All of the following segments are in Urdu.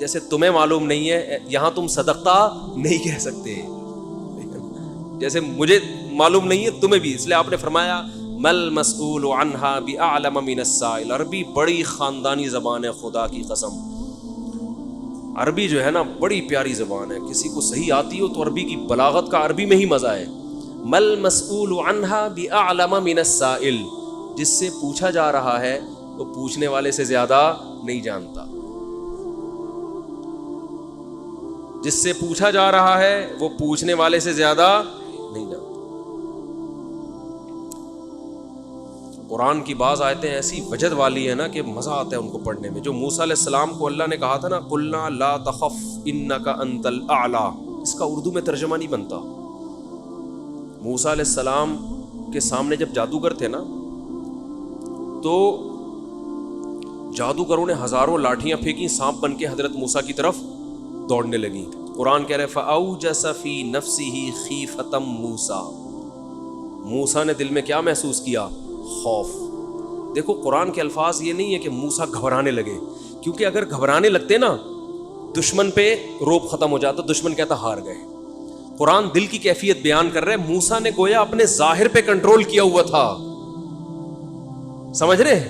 جیسے تمہیں معلوم نہیں ہے یہاں تم صدقہ نہیں کہہ سکتے، جیسے مجھے معلوم نہیں ہے تمہیں بھی، اس لیے آپ نے فرمایا مل مسئول عنہا باعلم من السائل. عربی بڑی خاندانی زبان ہے، خدا کی قسم. عربی جو ہے نا بڑی پیاری زبان ہے، کسی کو صحیح آتی ہو تو عربی کی بلاغت کا عربی میں ہی مزہ ہے. مل مسئول عنہا باعلم من السائل، جس سے پوچھا جا رہا ہے وہ پوچھنے والے سے زیادہ نہیں جانتا. جس سے پوچھا جا رہا ہے وہ پوچھنے والے سے زیادہ نہیں جانتا. قرآن کی بعض آیتیں ایسی وجد والی ہیں نا کہ مزہ آتا ہے ان کو پڑھنے میں. جو موسیٰ علیہ السلام کو اللہ نے کہا تھا نا قلنا لا تخف انک انت الاعلی، اس کا اردو میں ترجمہ نہیں بنتا. موسیٰ علیہ السلام کے سامنے جب جادوگر تھے نا تو جادوگروں نے ہزاروں لاٹھیاں پھینکی، سانپ بن کے حضرت موسیٰ کی طرف دوڑنے لگی. قرآن کہہ رہے فَأَوْجَسَ فِي نَفْسِهِ خِیفَةً مُوسیٰ، موسیٰ نے دل میں کیا محسوس کیا؟ خوف. دیکھو قرآن کے الفاظ یہ نہیں ہے کہ موسیٰ گھبرانے لگے، کیونکہ اگر گھبرانے لگتے نا دشمن پہ روب ختم ہو جاتا، دشمن کہتا ہار گئے. قرآن دل کی کیفیت بیان کر رہے ہیں. موسیٰ نے گویا اپنے ظاہر پہ کنٹرول کیا ہوا تھا، سمجھ رہے؟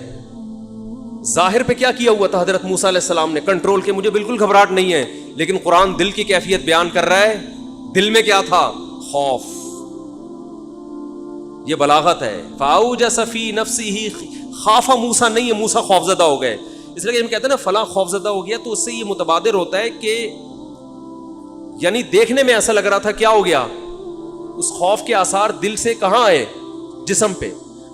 ظاہر پہ کیا کیا ہوا تھا حضرت موسیٰ علیہ السلام نے؟ کنٹرول کے مجھے بالکل گھبراہٹ نہیں ہے، لیکن قرآن دل کی کیفیت بیان کر رہا ہے. دل میں کیا تھا؟ خوف. یہ بلاغت ہے. فَأَوْجَسَ فِي نَفْسِهِ، خاف موسیٰ نہیں ہے، موسیٰ خوفزدہ ہو گئے. اس لیے کہ ہم کہتے ہیں نا فلاں خوفزدہ ہو گیا، تو اس سے یہ متبادر ہوتا ہے کہ یعنی دیکھنے میں ایسا لگ رہا تھا کیا ہو گیا، اس خوف کے آثار دل سے کہاں آئے؟ جسم پہ.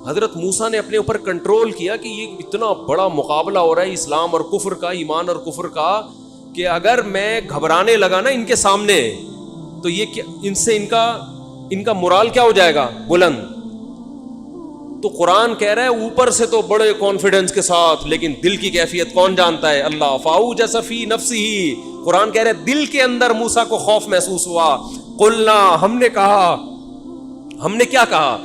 حضرت موسیٰ نے اپنے اوپر کنٹرول کیا کہ یہ اتنا بڑا مقابلہ ہو رہا ہے اسلام اور کفر کا، ایمان اور کفر کا، کہ اگر میں گھبرانے لگا نا ان کے سامنے تو یہ ان سے ان کا مورال کیا ہو جائے گا؟ بلند. تو قرآن کہہ رہا ہے اوپر سے تو بڑے کانفیڈنس کے ساتھ، لیکن دل کی کیفیت کون جانتا ہے؟ اللہ. فَأَوْجَسَ فِي نَفْسِهِ، قرآن کہہ رہا ہے دل کے اندر موسیٰ کو خوف محسوس ہوا. قلنا، ہم نے کہا، ہم نے کیا کہا؟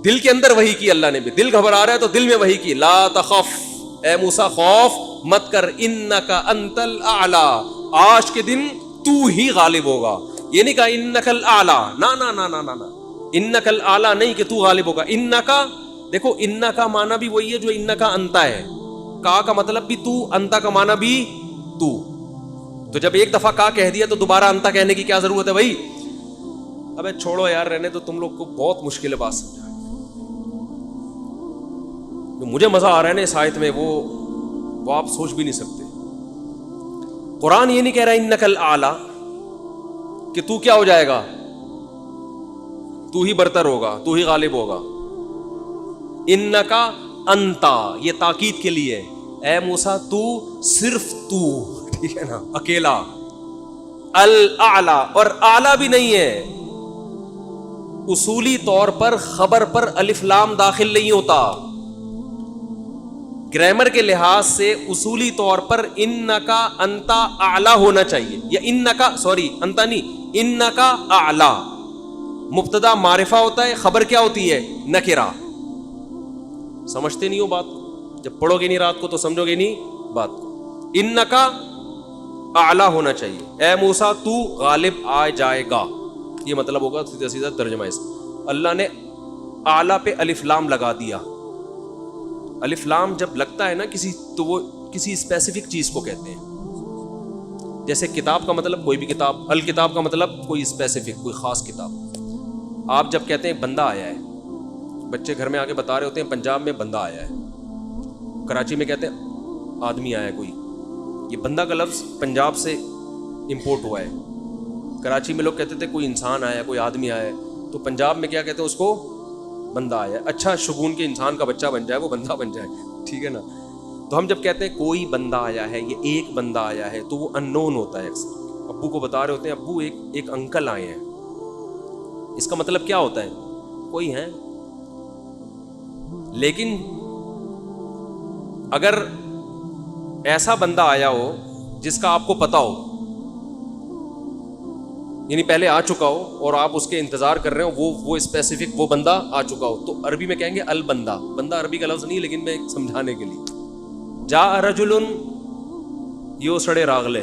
دل کے اندر وحی کی اللہ نے بھی. دل گھبرا رہا ہے تو دل میں وحی کی، لا تخف، اے موسیٰ خوف مت کر، انک انت الاعلی، آج کے دن تو ہی غالب ہوگا. یہ نہیں کہا انک الاعلی، نا نا نا نا نا، انک الاعلی نہیں کہ تو غالب ہوگا. انکا، دیکھو انکا معنی بھی وہی ہے جو انکا انتا ہے. کا مطلب بھی تو، انتا کا معنی بھی تو. تو جب ایک دفعہ کا کہہ دیا تو دوبارہ انتا کہنے کی کیا ضرورت ہے بھائی؟ ابے چھوڑو یار، رہنے تو تم لوگ کو بہت مشکل ہے بات سمجھا. مجھے مزہ آ رہا ہے نا اس آیت میں، وہ آپ سوچ بھی نہیں سکتے. قرآن یہ نہیں کہہ رہا انک الاعلی کہ تو کیا ہو جائے گا، تو ہی برتر ہوگا، تو ہی غالب ہوگا. انکا انتا، یہ تاکید کے لیے، اے موسیٰ تو، صرف تو، ٹھیک ہے نا، اکیلا. الاعلی، اور اعلی بھی نہیں ہے. اصولی طور پر خبر پر الف لام داخل نہیں ہوتا. گرامر کے لحاظ سے اصولی طور پر انکا انتا اعلی ہونا چاہیے، یا انکا، سوری انتا نہیں، انکا اعلی. مبتدا معرفہ ہوتا ہے، خبر کیا ہوتی ہے؟ نکرہ. سمجھتے نہیں ہو بات کو؟ جب پڑھو گے نہیں رات کو تو سمجھو گے نہیں بات کو. انکا اعلی ہونا چاہیے، اے موسیٰ تو غالب آ جائے گا، یہ مطلب ہوگا سیدھا سیدھا ترجمہ اس. اللہ نے اعلی پہ الف لام لگا دیا. الف لام جب لگتا ہے نا کسی، تو وہ کسی اسپیسیفک چیز کو کہتے ہیں. جیسے کتاب کا مطلب کوئی بھی کتاب، الکتاب کا مطلب کوئی اسپیسیفک، کوئی خاص کتاب. آپ جب کہتے ہیں بندہ آیا ہے، بچے گھر میں آ کے بتا رہے ہوتے ہیں پنجاب میں بندہ آیا ہے، کراچی میں کہتے ہیں آدمی آیا ہے کوئی. یہ بندہ کا لفظ پنجاب سے امپورٹ ہوا ہے. کراچی میں لوگ کہتے تھے کوئی انسان آیا ہے، کوئی آدمی آیا ہے، تو پنجاب میں کیا کہتے ہیں اس کو؟ بندہ آیا ہے. اچھا شگون کے انسان کا بچہ بن جائے، وہ بندہ بن جائے، ٹھیک ہے نا. تو ہم جب کہتے ہیں کوئی بندہ آیا ہے، یہ ایک بندہ آیا ہے، تو وہ ان نون ہوتا ہے. اکثر ابو کو بتا رہے ہوتے ہیں ابو ایک انکل آئے ہیں، اس کا مطلب کیا ہوتا ہے؟ کوئی ہے. لیکن اگر ایسا بندہ آیا ہو جس کا آپ کو پتا ہو، یعنی پہلے آ چکا ہو اور آپ اس کے انتظار کر رہے ہو، وہ اسپیسیفک وہ بندہ آ چکا ہو، تو عربی میں کہیں گے البندہ. بندہ عربی کا لفظ نہیں، لیکن میں سمجھانے کے لیے. جاء رجل یو سڑے راغلے،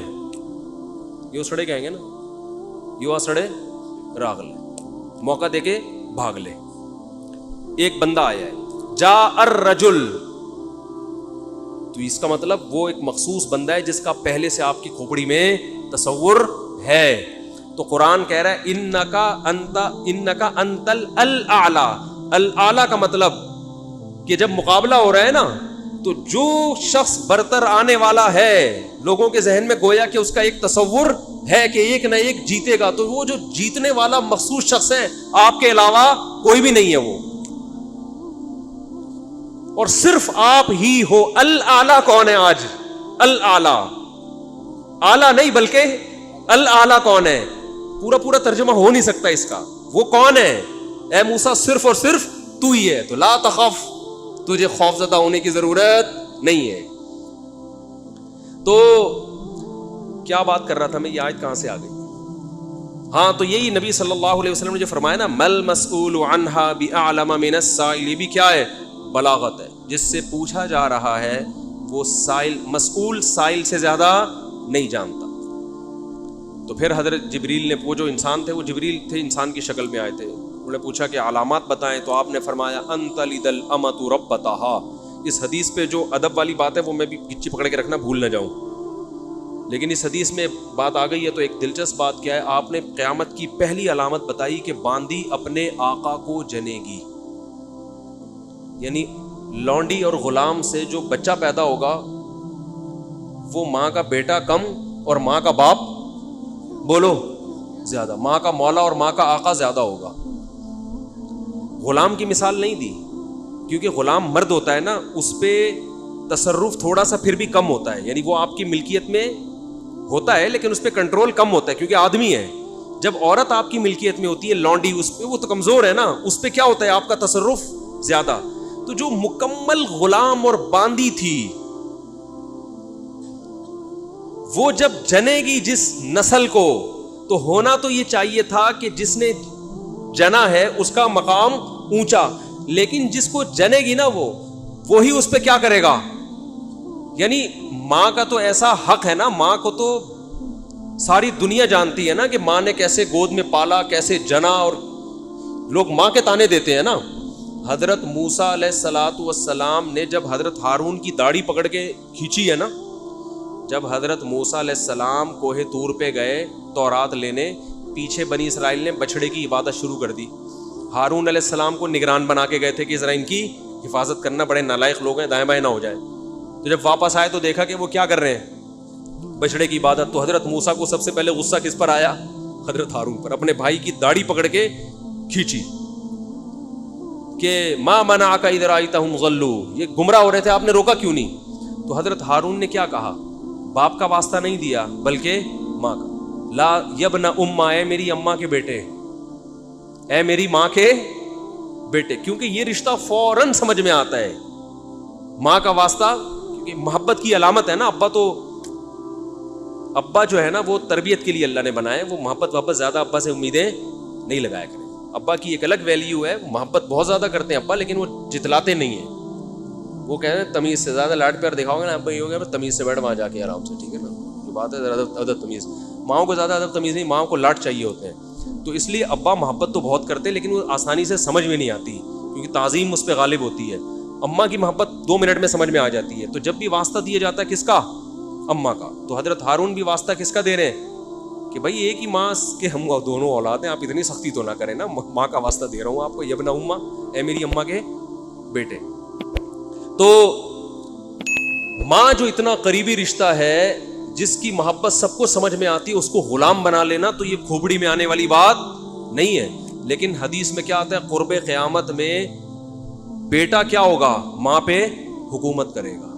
یو سڑے کہیں گے نا, یو سڑے راغ لے, موقع دے کے بھاگ لے. ایک بندہ آیا ہے, جا الرجل, تو اس کا مطلب وہ ایک مخصوص بندہ ہے جس کا پہلے سے آپ کی کھوپڑی میں تصور ہے. تو قرآن کہہ رہا ہے انکا انت الاعلی. الاعلی کا مطلب کہ جب مقابلہ ہو رہا ہے نا, تو جو شخص برتر آنے والا ہے لوگوں کے ذہن میں گویا کہ اس کا ایک تصور ہے کہ ایک نہ ایک جیتے گا, تو وہ جو جیتنے والا مخصوص شخص ہے, آپ کے علاوہ کوئی بھی نہیں ہے وہ, اور صرف آپ ہی ہو. الاعلی کون ہے آج؟ الاعلی, اعلی نہیں بلکہ الاعلی کون ہے؟ پورا ترجمہ ہو نہیں سکتا اس کا. وہ کون ہے؟ اے موسیٰ صرف اور صرف تو ہی ہے, تو لا تخف, تجھے خوف زدہ ہونے کی ضرورت نہیں ہے. تو کیا بات کر رہا تھا میں, یہ آیت کہاں سے آ گئی؟ ہاں, تو یہی نبی صلی اللہ علیہ وسلم نے جو فرمایا نا, مل مسئول عنہا باعلم من السائل, یہ بھی کیا ہے؟ بلاغت ہے. جس سے پوچھا جا رہا ہے وہ سائل, مسئول سائل سے زیادہ نہیں جانتا. تو پھر حضرت جبریل نے, وہ جو انسان تھے وہ جبریل تھے, انسان کی شکل میں آئے تھے, انہوں نے پوچھا کہ علامات بتائیں, تو آپ نے فرمایا ان تلد الامۃ ربتہا. اس حدیث پہ جو ادب والی بات ہے وہ میں بھی گچی پکڑ کے رکھنا بھول نہ جاؤں, لیکن اس حدیث میں بات آ گئی ہے. تو ایک دلچسپ بات کیا ہے, آپ نے قیامت کی پہلی علامت بتائی کہ باندی اپنے آقا کو جنے گی. یعنی لونڈی اور غلام سے جو بچہ پیدا ہوگا وہ ماں کا بیٹا کم اور ماں کا باپ بولو زیادہ, ماں کا مولا اور ماں کا آقا زیادہ ہوگا. غلام کی مثال نہیں دی کیونکہ غلام مرد ہوتا ہے نا, اس پہ تصرف تھوڑا سا پھر بھی کم ہوتا ہے, یعنی وہ آپ کی ملکیت میں ہوتا ہے لیکن اس پہ کنٹرول کم ہوتا ہے کیونکہ آدمی ہے. جب عورت آپ کی ملکیت میں ہوتی ہے, لونڈی, اس پہ وہ تو کمزور ہے نا, اس پہ کیا ہوتا ہے آپ کا تصرف زیادہ. تو جو مکمل غلام اور باندی تھی وہ جب جنے گی جس نسل کو, تو ہونا تو یہ چاہیے تھا کہ جس نے جنا ہے اس کا مقام اونچا, لیکن جس کو جنے گی نا وہی اس پہ کیا کرے گا. یعنی ماں کا تو ایسا حق ہے نا, ماں کو تو ساری دنیا جانتی ہے نا کہ ماں نے کیسے گود میں پالا, کیسے جنا, اور لوگ ماں کے تانے دیتے ہیں نا. حضرت موسیٰ علیہ الصلاۃ والسلام نے جب حضرت ہارون کی داڑھی پکڑ کے کھینچی ہے نا, جب حضرت موسیٰ علیہ السلام کوہ طور پہ گئے تورات لینے, پیچھے بنی اسرائیل نے بچڑے کی عبادت شروع کر دی. ہارون علیہ السلام کو نگران بنا کے گئے تھے کہ ذرا ان کی حفاظت کرنا, بڑے نالائق لوگ ہیں, دائیں بائیں نہ ہو جائے. تو جب واپس آئے تو دیکھا کہ وہ کیا کر رہے ہیں, بچڑے کی عبادت. تو حضرت موسیٰ کو سب سے پہلے غصہ کس پر آیا؟ حضرت ہارون پر. اپنے بھائی کی داڑھی پکڑ کے کھینچی کہ ما منعک اذ رأیتہم ضلوا, یہ گمراہ ہو رہے تھے, آپ نے روکا کیوں نہیں؟ تو حضرت ہارون نے کیا کہا, باپ کا واسطہ نہیں دیا بلکہ ماں کا. لا یبن امہ, اے میری اماں کے بیٹے, اے میری ماں کے بیٹے, کیونکہ یہ رشتہ فوراً سمجھ میں آتا ہے. ماں کا واسطہ کیونکہ محبت کی علامت ہے نا. ابا جو ہے نا وہ تربیت کے لیے اللہ نے بنائے, وہ محبت واپس زیادہ ابا سے امیدیں نہیں لگایا کریں. ابا کی ایک الگ ویلیو ہے, محبت بہت زیادہ کرتے ہیں ابا, لیکن وہ جتلاتے نہیں ہیں. وہ کہہ رہے ہیں تمیز سے زیادہ لاڈ پیار دکھاؤ گے نا ابا, یہ ہو گیا تمیز سے بیٹھ وہاں جا کے آرام سے, ٹھیک ہے نا, جو بات ہے ادب تمیز. ماؤں کو زیادہ ادب تمیز نہیں, ماؤں کو لاڈ چاہیے ہوتے ہیں. تو اس لیے ابا محبت تو بہت کرتے ہیں لیکن وہ آسانی سے سمجھ میں نہیں آتی کیونکہ تعظیم اس پہ غالب ہوتی ہے. اماں کی محبت 2 منٹ میں سمجھ میں آ جاتی ہے. تو جب بھی واسطہ دیا جاتا ہے کس کا؟ اماں کا. تو حضرت ہارون بھی واسطہ کس کا دے رہے ہیں کہ بھائی ایک ہی ماں کے ہم دونوں اولاد ہیں, آپ اتنی سختی تو نہ کریں نا, ماں کا واسطہ دے رہا ہوں آپ کو, یبن امہ, اے میری اماں کے بیٹے. تو ماں جو اتنا قریبی رشتہ ہے, جس کی محبت سب کو سمجھ میں آتی ہے, اس کو غلام بنا لینا تو یہ کھوپڑی میں آنے والی بات نہیں ہے. لیکن حدیث میں کیا آتا ہے, قرب قیامت میں بیٹا کیا ہوگا, ماں پہ حکومت کرے گا,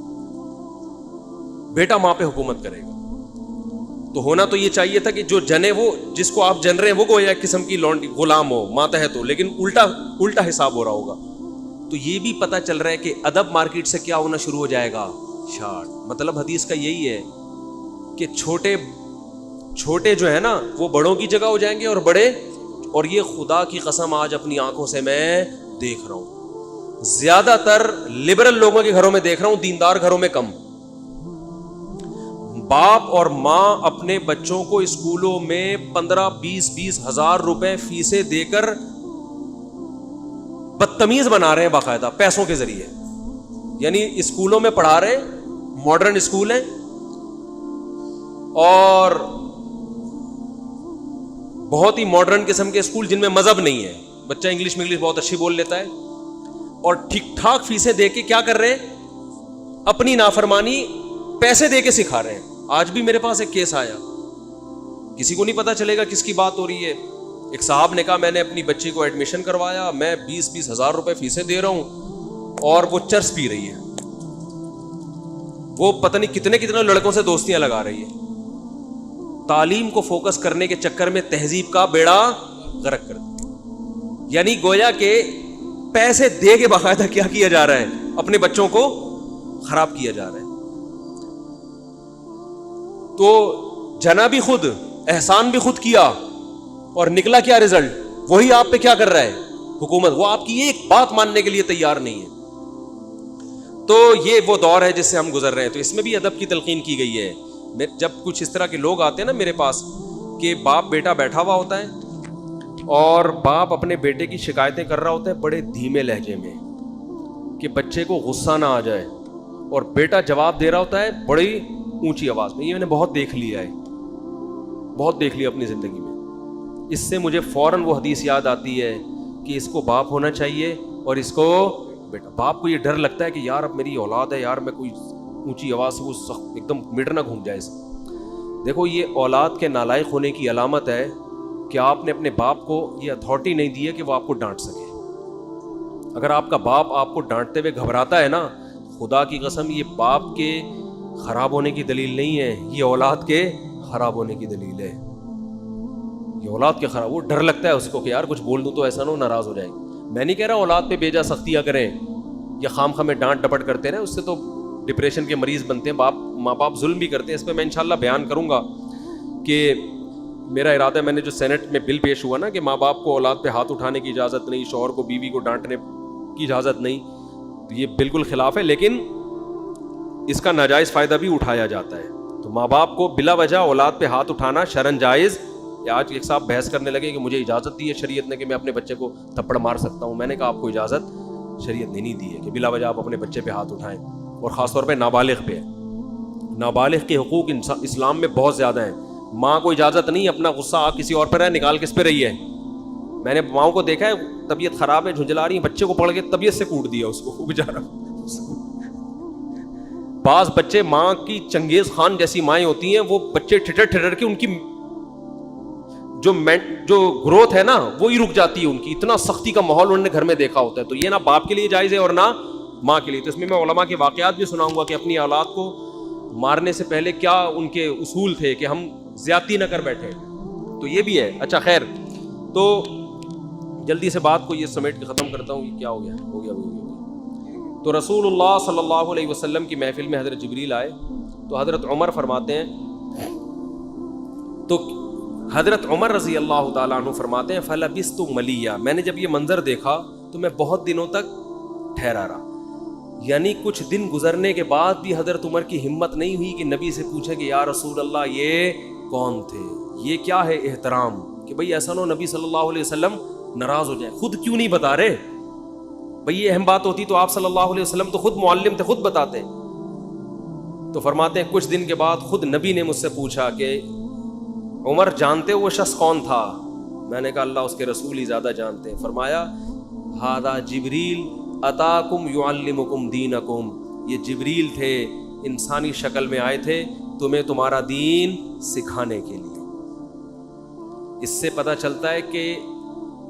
بیٹا ماں پہ حکومت کرے گا. تو ہونا تو یہ چاہیے تھا کہ جو جنے, وہ جس کو آپ جن رہے ہیں وہ کوئی ایک قسم کی لونڈی غلام ہو, ماتحت ہو, لیکن الٹا حساب ہو رہا ہوگا. تو یہ بھی پتہ چل رہا ہے کہ ادب مارکیٹ سے کیا ہونا شروع ہو جائے گا, شارٹ. مطلب حدیث کا یہی ہے کہ چھوٹے جو ہے نا وہ بڑوں کی جگہ ہو جائیں گے, اور بڑے, اور یہ خدا کی قسم آج اپنی آنکھوں سے میں دیکھ رہا ہوں, زیادہ تر لبرل لوگوں کے گھروں میں دیکھ رہا ہوں, دیندار گھروں میں کم. باپ اور ماں اپنے بچوں کو اسکولوں میں 15-20 ہزار روپے فیسیں دے کر بدتمیز بنا رہے ہیں باقاعدہ پیسوں کے ذریعے. یعنی اسکولوں میں پڑھا رہے ہیں, ماڈرن اسکول ہیں, اور بہت ہی ماڈرن قسم کے اسکول جن میں مذہب نہیں ہے, بچہ انگلش بہت اچھی بول لیتا ہے, اور ٹھیک ٹھاک فیسیں دے کے کیا کر رہے ہیں, اپنی نافرمانی پیسے دے کے سکھا رہے ہیں. آج بھی میرے پاس ایک کیس آیا, کسی کو نہیں پتا چلے گا کس کی بات ہو رہی ہے. ایک صاحب نے کہا میں نے اپنی بچی کو ایڈمیشن کروایا, میں 20 ہزار روپے فیسیں دے رہا ہوں, اور وہ چرس پی رہی ہے, وہ پتہ نہیں کتنے لڑکوں سے دوستیاں لگا رہی ہے. تعلیم کو فوکس کرنے کے چکر میں تہذیب کا بیڑا غرق کر دیا. یعنی گویا کہ پیسے دے کے باقاعدہ کیا کیا جا رہا ہے, اپنے بچوں کو خراب کیا جا رہا ہے. تو جنا بھی خود, احسان بھی خود کیا, اور نکلا کیا رزلٹ, وہی آپ پہ کیا کر رہا ہے حکومت, وہ آپ کی ایک بات ماننے کے لیے تیار نہیں ہے. تو یہ وہ دور ہے جس سے ہم گزر رہے ہیں. تو اس میں بھی ادب کی تلقین کی گئی ہے. جب کچھ اس طرح کے لوگ آتے ہیں نا میرے پاس, کہ باپ بیٹا بیٹھا ہوا ہوتا ہے اور باپ اپنے بیٹے کی شکایتیں کر رہا ہوتا ہے بڑے دھیمے لہجے میں کہ بچے کو غصہ نہ آ جائے, اور بیٹا جواب دے رہا ہوتا ہے بڑی اونچی آواز میں. یہ میں نے بہت دیکھ لیا ہے, بہت دیکھ لیا اپنی زندگی میں. اس سے مجھے فوراً وہ حدیث یاد آتی ہے کہ اس کو باپ ہونا چاہیے اور اس کو بیٹا. باپ کو یہ ڈر لگتا ہے کہ یار اب میری اولاد ہے, یار میں کوئی اونچی آواز سے وہ ایک دم میٹر نہ گھوم جائے. دیکھو یہ اولاد کے نالائق ہونے کی علامت ہے کہ آپ نے اپنے باپ کو یہ اتھارٹی نہیں دی ہے کہ وہ آپ کو ڈانٹ سکے. اگر آپ کا باپ آپ کو ڈانٹتے ہوئے گھبراتا ہے نا, خدا کی قسم یہ باپ کے خراب ہونے کی دلیل نہیں ہے, یہ اولاد کے خراب ہونے کی دلیل ہے. یہ اولاد کے خراب, وہ ڈر لگتا ہے اس کو کہ یار کچھ بول دوں تو ایسا نہ ہو ناراض ہو جائے. میں نہیں کہہ رہا اولاد پہ بیجا سختیاں کریں یا خام خامے ڈانٹ ڈپٹ کرتے رہیں, اس سے تو ڈپریشن کے مریض بنتے ہیں. ماں باپ ظلم بھی کرتے ہیں. اس پہ میں انشاءاللہ بیان کروں گا کہ میرا ارادہ ہے, میں نے جو سینٹ میں بل پیش ہوا نا کہ ماں باپ کو اولاد پہ ہاتھ اٹھانے کی اجازت نہیں, شوہر کو بیوی کو ڈانٹنے کی اجازت نہیں, یہ بالکل خلاف ہے, لیکن اس کا ناجائز فائدہ بھی اٹھایا جاتا ہے. تو ماں باپ کو بلا وجہ اولاد پہ ہاتھ اٹھانا شرعن جائز. آج ایک صاحب بحث کرنے لگے کہ مجھے اجازت دی ہے شریعت نے کہ میں اپنے بچے کو تھپڑ مار سکتا ہوں. میں نے کہا آپ کو اجازت شریعت نے نہیں دی ہے کہ بلا وجہ آپ اپنے بچے پہ ہاتھ اٹھائیں, اور خاص طور پہ نابالغ پہ. نابالغ کے حقوق اسلام میں بہت زیادہ ہیں. ماں کو اجازت نہیں اپنا غصہ آپ کسی اور پر ہے نکال کس پہ رہی ہے. میں نے ماؤں کو دیکھا ہے طبیعت خراب ہے, جھنجلا رہی ہیں, بچے کو پڑھ کے طبیعت سے کوٹ دیا اس کو بیچارہ. بعض بچے ماں کی چنگیز خان جیسی مائیں ہوتی ہیں, وہ بچے ٹھٹر کے ان کی جو گروتھ ہے نا وہی رک جاتی ہے ان کی. اتنا سختی کا ماحول انہوں نے گھر میں دیکھا ہوتا ہے. تو یہ نہ باپ کے لیے جائز ہے اور نہ ماں کے لیے. تو اس میں علماء کے واقعات بھی سناؤں گا کہ اپنی اولاد کو مارنے سے پہلے کیا ان کے اصول تھے کہ ہم زیادتی نہ کر بیٹھے. تو یہ بھی ہے. اچھا خیر, تو جلدی سے بات کو یہ سمیٹ کے ختم کرتا ہوں. یہ کیا ہو گیا. تو رسول اللہ صلی اللہ علیہ وسلم کی محفل میں حضرت جبریل آئے تو حضرت عمر فرماتے ہیں, تو حضرت عمر رضی اللہ تعالیٰ عنہ فرماتے ہیں فلبثت ملیہ, میں نے جب یہ منظر دیکھا تو میں بہت دنوں تک ٹھہرا رہا. یعنی کچھ دن گزرنے کے بعد بھی حضرت عمر کی ہمت نہیں ہوئی کہ نبی سے پوچھے کہ یا رسول اللہ یہ کون تھے, یہ کیا ہے احترام, کہ بھئی ایسا نہ نبی صلی اللہ علیہ وسلم ناراض ہو جائیں. خود کیوں نہیں بتا رہے بھئی, یہ اہم بات ہوتی تو آپ صلی اللہ علیہ وسلم تو خود معلم تھے, خود بتاتے. تو فرماتے ہیں کچھ دن کے بعد خود نبی نے مجھ سے پوچھا کہ عمر جانتے ہو وہ شخص کون تھا؟ میں نے کہا اللہ اس کے رسول ہی زیادہ جانتے ہیں. فرمایا ھذا جبریل اتاکم یعلمکم دینکم, یہ جبریل تھے, انسانی شکل میں آئے تھے تمہیں تمہارا دین سکھانے کے لیے. اس سے پتہ چلتا ہے کہ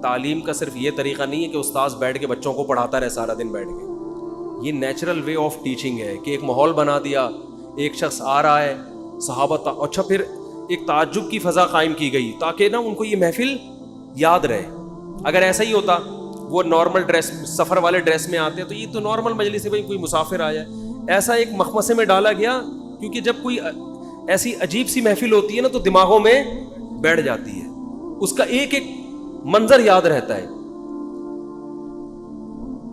تعلیم کا صرف یہ طریقہ نہیں ہے کہ استاذ بیٹھ کے بچوں کو پڑھاتا رہے سارا دن بیٹھ کے. یہ نیچرل وے آف ٹیچنگ ہے کہ ایک ماحول بنا دیا, ایک شخص آ رہا ہے, صحابہ اچھا پھر ایک تعجب کی فضا قائم کی گئی تاکہ نا ان کو یہ محفل یاد رہے. اگر ایسا ہی ہوتا وہ نارمل ڈریس, سفر والے ڈریس میں آتے تو یہ تو نارمل مجلس ہے, بھائی کوئی مسافر آیا. ایسا ایک مخمصے میں ڈالا گیا کیونکہ جب کوئی ایسی عجیب سی محفل ہوتی ہے نا تو دماغوں میں بیٹھ جاتی ہے, اس کا ایک ایک منظر یاد رہتا ہے.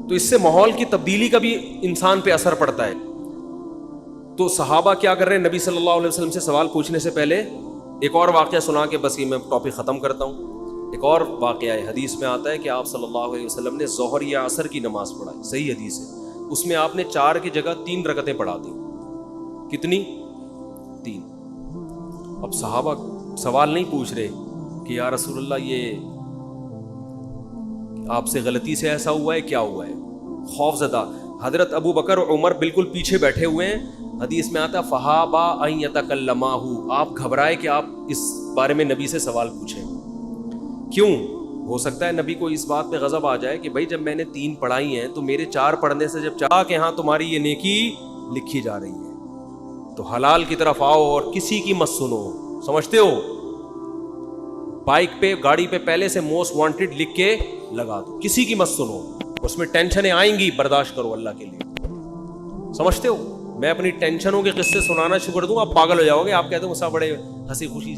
تو اس سے ماحول کی تبدیلی کا بھی انسان پہ اثر پڑتا ہے. تو صحابہ کیا کر رہے ہیں؟ نبی صلی اللہ علیہ وسلم سے سوال پوچھنے سے پہلے ایک اور واقعہ سنا کے بس یہ میں ٹاپک ختم کرتا ہوں. ایک اور واقعہ ہے، حدیث میں آتا ہے کہ آپ صلی اللہ علیہ وسلم نے ظہر یا عصر کی نماز پڑھائی، صحیح حدیث ہے. اس میں آپ نے 4 کی جگہ 3 رکعتیں پڑھا دیں. کتنی؟ 3. اب صحابہ سوال نہیں پوچھ رہے کہ یا رسول اللہ یہ آپ سے غلطی سے ایسا ہوا ہے، کیا ہوا ہے؟ خوف زدہ. حضرت ابو بکر اور عمر بالکل پیچھے بیٹھے ہوئے ہیں. حدیث میں آتا فہابا ان یتکلماہ، آپ گھبرائے کہ آپ اس بارے میں نبی سے سوال پوچھیں. کیوں؟ ہو سکتا ہے نبی کو اس بات پہ غضب آ جائے کہ بھائی جب میں نے 3 پڑھائی ہیں تو میرے 4 پڑھنے سے جب چاہ کہ ہاں تمہاری یہ نیکی لکھی جا رہی ہے تو حلال کی طرف آؤ اور کسی کی مت سنو. سمجھتے ہو؟ بائک پہ گاڑی پہ پہلے سے موسٹ وانٹڈ لکھ کے لگا دو، کسی کی مت سنو. اس میں ٹینشنیں آئیں گی، برداشت کرو اللہ کے لیے. سمجھتے ہو؟ میں اپنی ٹینشنوں کے قصے سنانا شروع کر دوں آپ پاگل ہو جاؤ گے. آپ کہتے ہو مسا بڑے ہنسی خوشی